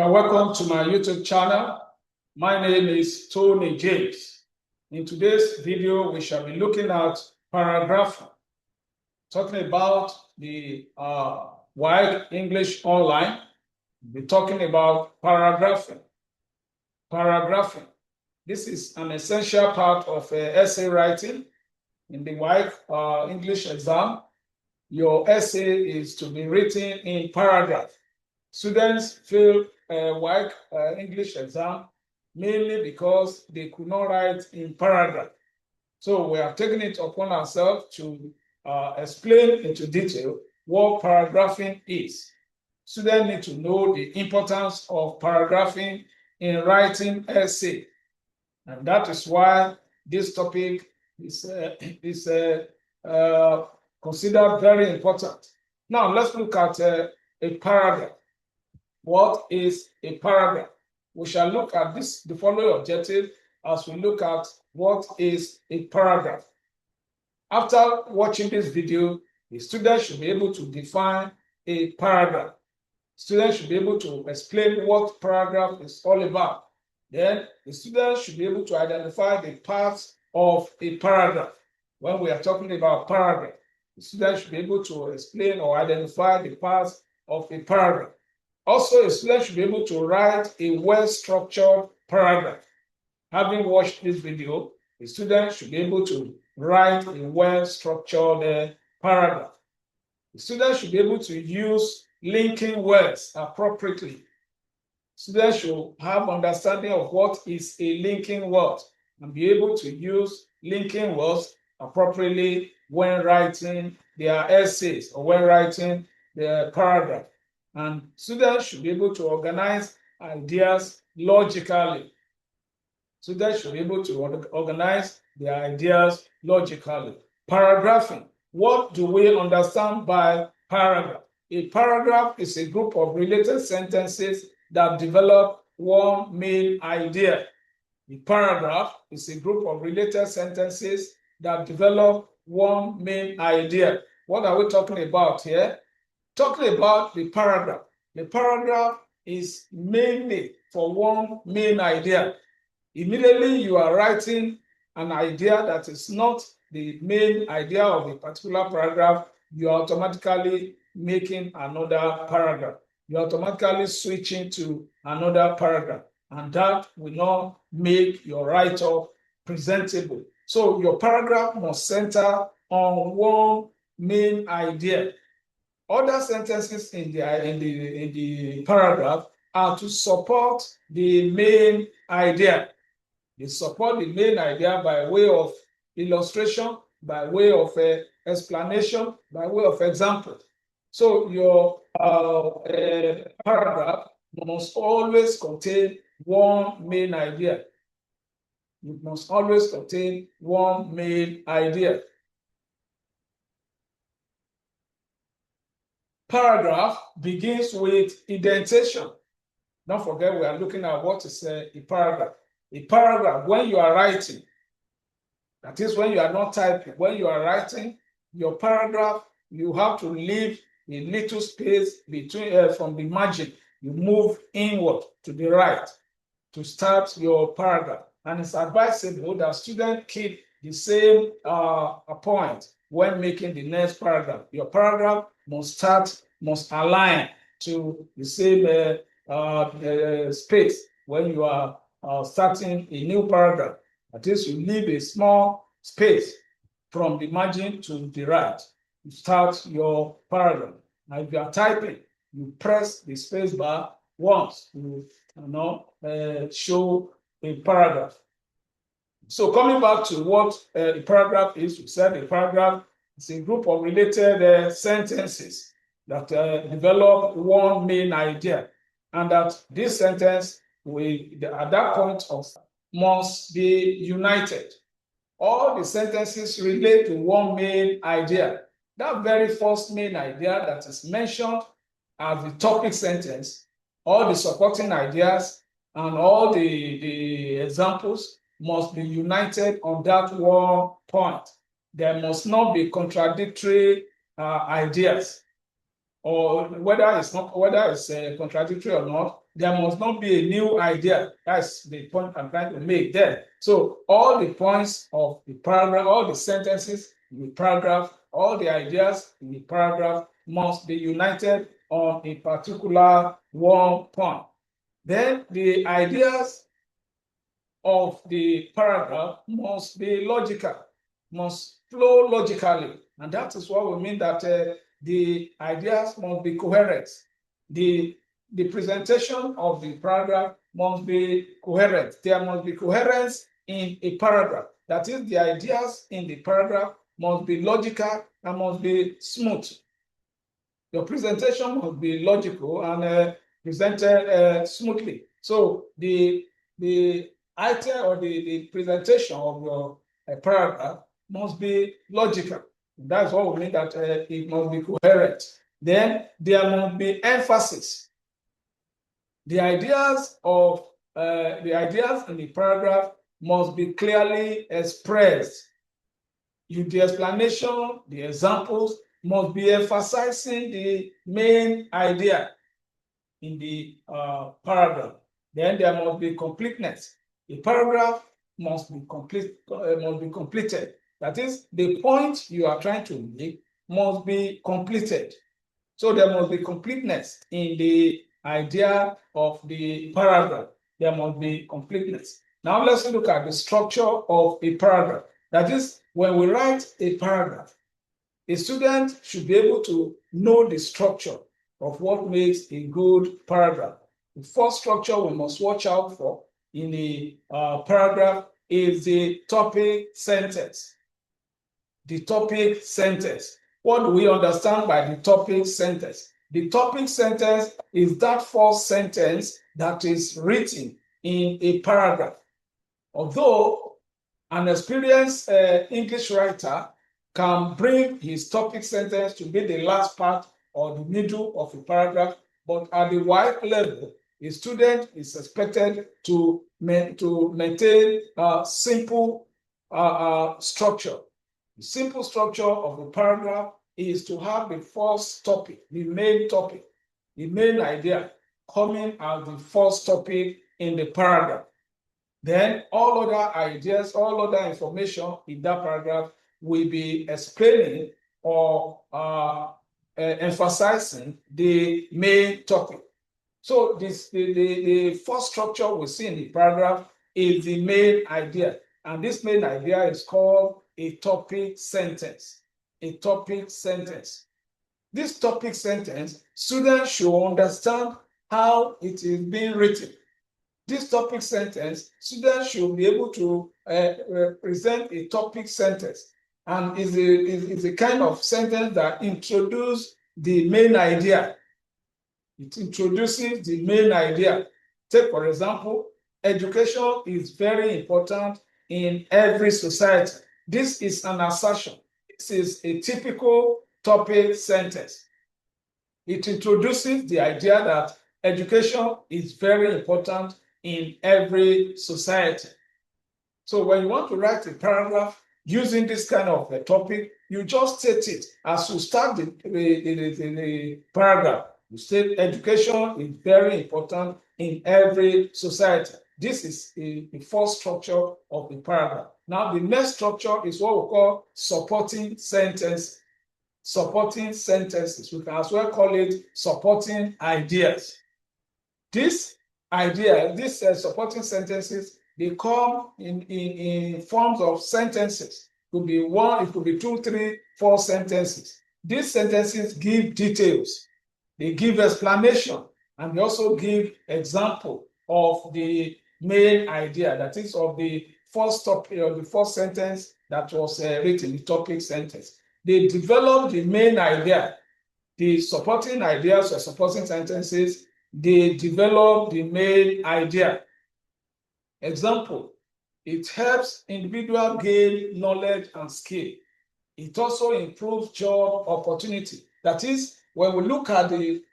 Welcome to my YouTube channel. My name is Tony James. In today's video, we shall be looking at paragraphing, talking about the WAEC English Online. We'll be talking about paragraphing. Paragraphing. This is an essential part of essay writing. In the WAEC English exam, your essay is to be written in paragraph. Students fail WAEC English exam mainly because they could not write in paragraph. So we have taken it upon ourselves to explain into detail what paragraphing is. Students need to know the importance of paragraphing in writing essay. And that is why this topic is considered very important. Now let's look at a paragraph. What is a paragraph? We shall look at the following objective as we look at what is a paragraph. After watching this video, the student should be able to define a paragraph. Students should be able to explain what paragraph is all about. Then the student should be able to identify the parts of a paragraph. When we are talking about paragraph, the student should be able to explain or identify the parts of a paragraph. Also, a student should be able to write a well-structured paragraph. Having watched this video, a student should be able to write a well-structured paragraph. The student should be able to use linking words appropriately. Students should have understanding of what is a linking word and be able to use linking words appropriately when writing their essays or when writing their paragraph. And students should be able to organize ideas logically. Students should be able to organize their ideas logically. Paragraphing. What do we understand by paragraph? A paragraph is a group of related sentences that develop one main idea. A paragraph is a group of related sentences that develop one main idea. What are we talking about here? Talking about the paragraph. The paragraph is mainly for one main idea. Immediately you are writing an idea that is not the main idea of a particular paragraph, you are automatically making another paragraph. You are automatically switching to another paragraph, and that will not make your write-up presentable. So your paragraph must center on one main idea. Other sentences in the paragraph are to support the main idea. They support the main idea by way of illustration, by way of explanation, by way of example. So your paragraph must always contain one main idea. It must always contain one main idea. Paragraph begins with indentation. Don't forget, we are looking at what is a paragraph. A paragraph, when you are writing, that is when you are not typing, when you are writing your paragraph, you have to leave a little space between from the margin. You move inward to the right to start your paragraph. And it's advisable that students keep the same point when making the next paragraph. Your paragraph must align to the same space when you are starting a new paragraph. That is, you leave a small space from the margin to the right to start your paragraph. Now, if you are typing, you press the space bar once to show a paragraph. So coming back to what a paragraph is, we said a paragraph is a group of related sentences that develop one main idea, and that this sentence at that point must be united. All the sentences relate to one main idea. That very first main idea that is mentioned as the topic sentence, all the supporting ideas and all the examples must be united on that one point. There must not be contradictory ideas. or whether it's contradictory or not, there must not be a new idea. That's the point I'm trying to make there. So all the points of the paragraph, all the sentences in the paragraph, all the ideas in the paragraph must be united on a particular one point. Then the ideas of the paragraph must be logical, must flow logically. And that is what we mean that the ideas must be coherent. The presentation of the paragraph must be coherent. There must be coherence in a paragraph. That is, the ideas in the paragraph must be logical and must be smooth. Your presentation must be logical and presented smoothly. So the item or the presentation of your paragraph must be logical. That's what we mean that it must be coherent. Then there must be emphasis. The ideas in the paragraph must be clearly expressed. The explanation, the examples must be emphasizing the main idea in the paragraph. Then there must be completeness. The paragraph must be completed. That is, the point you are trying to make must be completed. So there must be completeness in the idea of the paragraph. There must be completeness. Now let's look at the structure of a paragraph. That is, when we write a paragraph, a student should be able to know the structure of what makes a good paragraph. The first structure we must watch out for in a paragraph is the topic sentence. The topic sentence. What do we understand by the topic sentence? The topic sentence is that first sentence that is written in a paragraph. Although an experienced English writer can bring his topic sentence to be the last part or the middle of a paragraph, but at the WAEC level, a student is expected to maintain a simple structure. The simple structure of a paragraph is to have the first topic, the main topic, the main idea coming as the first topic in the paragraph. Then all other ideas, all other information in that paragraph will be explaining or emphasizing the main topic. So the first structure we see in the paragraph is the main idea. And this main idea is called a topic sentence. A topic sentence. This topic sentence, students should understand how it is being written. This topic sentence, students should be able to present a topic sentence, and is a kind of sentence that introduces the main idea. It introduces the main idea. Take, for example, education is very important in every society. This is an assertion. This is a typical topic sentence. It introduces the idea that education is very important in every society. So when you want to write a paragraph using this kind of a topic, you just state it as you start the paragraph. You state education is very important in every society. This is the first structure of the paragraph. Now, the next structure is what we call supporting sentences. Supporting sentences. We can as well call it supporting ideas. These supporting sentences, they come in forms of sentences. It could be one, it could be 2, 3, 4 sentences. These sentences give details. They give explanation, and they also give example of the main idea, that is, of the first topic or the first sentence that was written, the topic sentence. They develop the main idea. The supporting ideas or supporting sentences, they develop the main idea. Example, it helps individual gain knowledge and skill. It also improves job opportunity. That is, when we look at the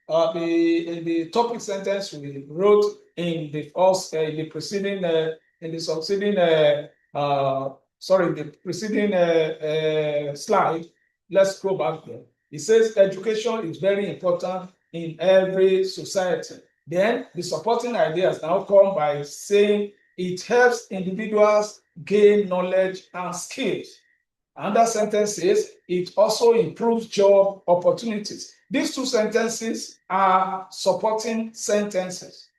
topic sentence we wrote in the preceding slide, let's go back there. It says education is very important in every society. Then the supporting ideas now come by saying it helps individuals gain knowledge and skills. Another sentence says it also improves job opportunities. These two sentences are supporting sentences.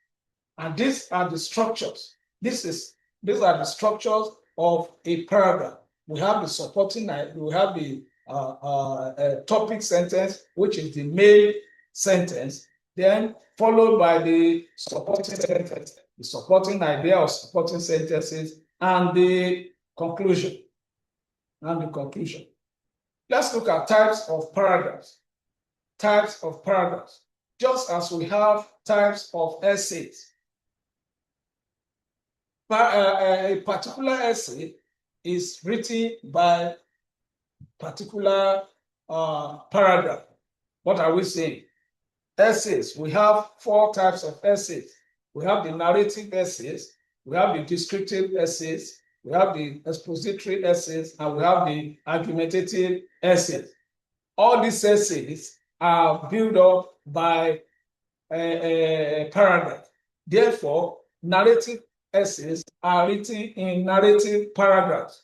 And these are the structures. These are the structures of a paragraph. We have the supporting, we have the topic sentence, which is the main sentence, then followed by the supporting sentence, the supporting idea of supporting sentences, and the conclusion. Let's look at types of paragraphs. Types of paragraphs. Just as we have types of essays. A particular essay is written by particular paragraph. What are we saying? Essays. We have 4 types of essays. We have the narrative essays, we have the descriptive essays, we have the expository essays, and we have the argumentative essays. All these essays are built up by a paragraph. Therefore, narrative essays are written in narrative paragraphs.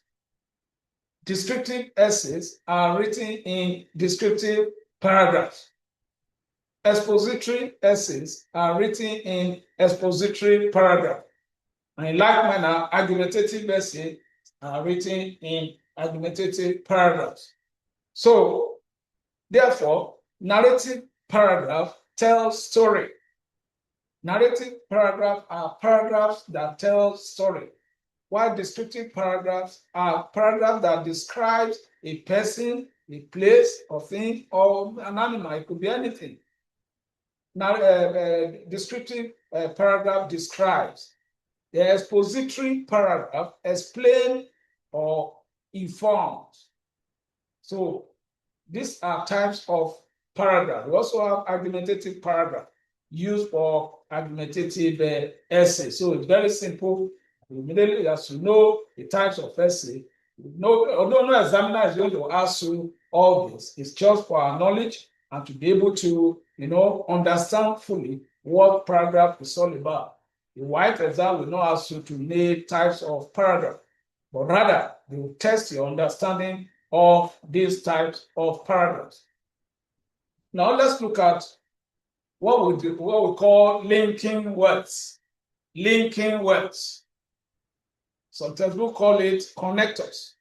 Descriptive essays are written in descriptive paragraphs. Expository essays are written in expository paragraphs. And in like manner, argumentative essays are written in argumentative paragraphs. So, therefore, narrative paragraph tells story. Narrative paragraphs are paragraphs that tell story, while descriptive paragraphs are paragraphs that describe a person, a place, or thing, or an animal. It could be anything. Now, descriptive paragraph describes. The expository paragraph explains or informs. So these are types of paragraph. We also have argumentative paragraph used for argumentative essay. So it's very simple. Immediately, as you know the types of essay, although no examiner is going to ask you all this, it's just for our knowledge and to be able to, understand fully what paragraph is all about. The WAEC exam will not ask you to name types of paragraph, but rather they will test your understanding of these types of paragraphs. Now let's look at what we call linking words. Linking words. Sometimes we call it connectors.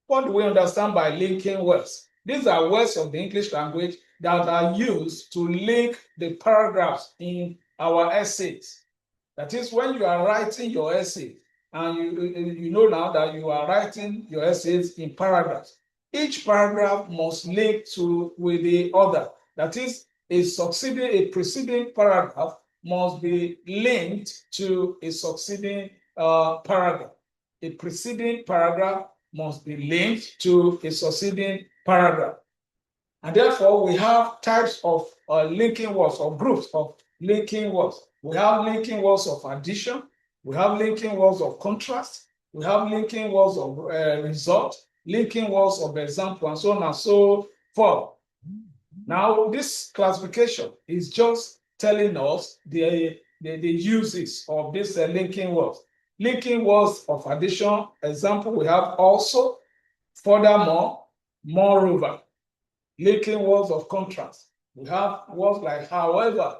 What do we understand by linking words? These are words of the English language that are used to link the paragraphs in our essays. That is, when you are writing your essay, and you know now that you are writing your essays in paragraphs, each paragraph must link with the other. That is, a preceding paragraph must be linked to a succeeding paragraph. A preceding paragraph must be linked to a succeeding paragraph. And therefore, we have types of linking words or groups of linking words. We have linking words of addition. We have linking words of contrast. We have linking words of result, linking words of example, and so on and so forth. Now, this classification is just telling us the uses of these linking words. Linking words of addition, example, we have also, furthermore, moreover. Linking words of contrast. We have words like however,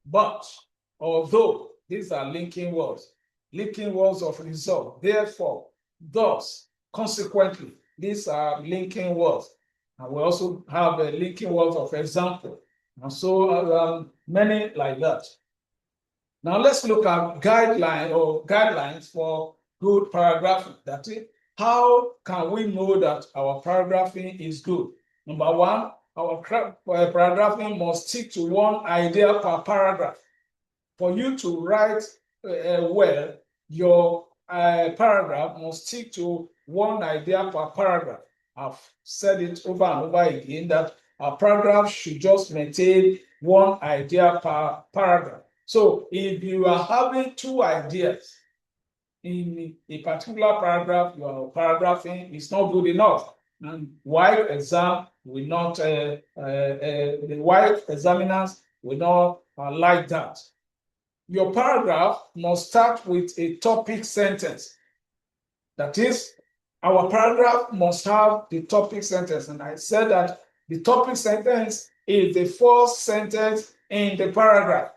but, although. These are linking words. Linking words of result. Therefore, thus, consequently. These are linking words. And we also have linking words of example. And so many like that. Now let's look at guidelines for good paragraphing. That is, how can we know that our paragraphing is good? Number one, our paragraphing must stick to one idea per paragraph. For you to write well, your paragraph must stick to one idea per paragraph. I've said it over and over again that a paragraph should just maintain one idea per paragraph. So if you are having 2 ideas in a particular paragraph, your paragraphing is not good enough. And WAEC exam will not, the WAEC examiners will not like that. Your paragraph must start with a topic sentence. That is, our paragraph must have the topic sentence. And I said that the topic sentence is the first sentence in the paragraph.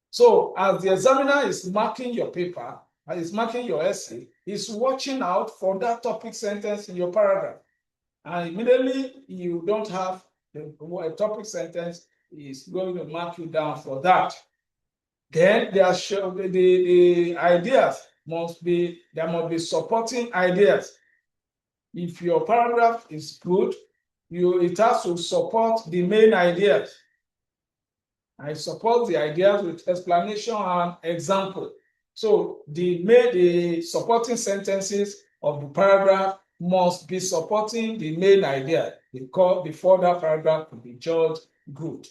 So as the examiner is marking your paper, is marking your essay, he's watching out for that topic sentence in your paragraph. And immediately you don't have a topic sentence, is going to mark you down for that. Then there the ideas must be, there must be supporting ideas. If your paragraph is good, it has to support the main ideas. I support the ideas with explanation and example. So the supporting sentences of the paragraph must be supporting the main idea before that paragraph will be judged good.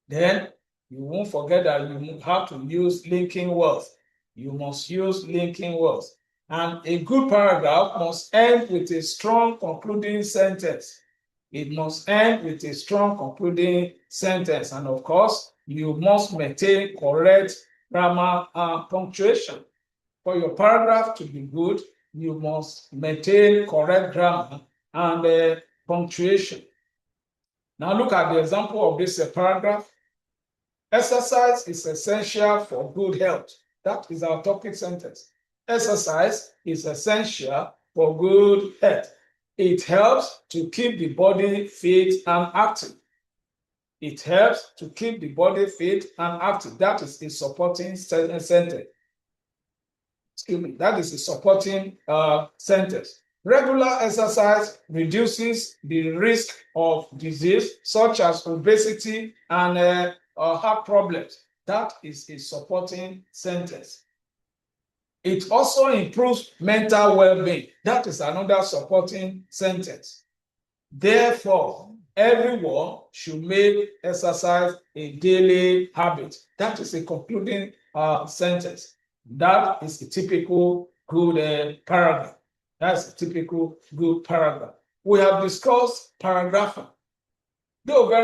Then you won't forget that you have to use linking words. You must use linking words. And a good paragraph must end with a strong concluding sentence. It must end with a strong concluding sentence. And of course, you must maintain correct grammar and punctuation. For your paragraph to be good, you must maintain correct grammar and punctuation. Now look at the example of this paragraph. Exercise is essential for good health. That is our topic sentence. Exercise is essential for good health. It helps to keep the body fit and active. It helps to keep the body fit and active. That is a supporting sentence. Excuse me, that is a supporting sentence. Regular exercise reduces the risk of disease such as obesity and heart problems. That is a supporting sentence. It also improves mental well-being. That is another supporting sentence. Therefore, everyone should make exercise a daily habit. That is a concluding sentence. That is a typical good paragraph. That's a typical good paragraph. We have discussed paragraphing. Though very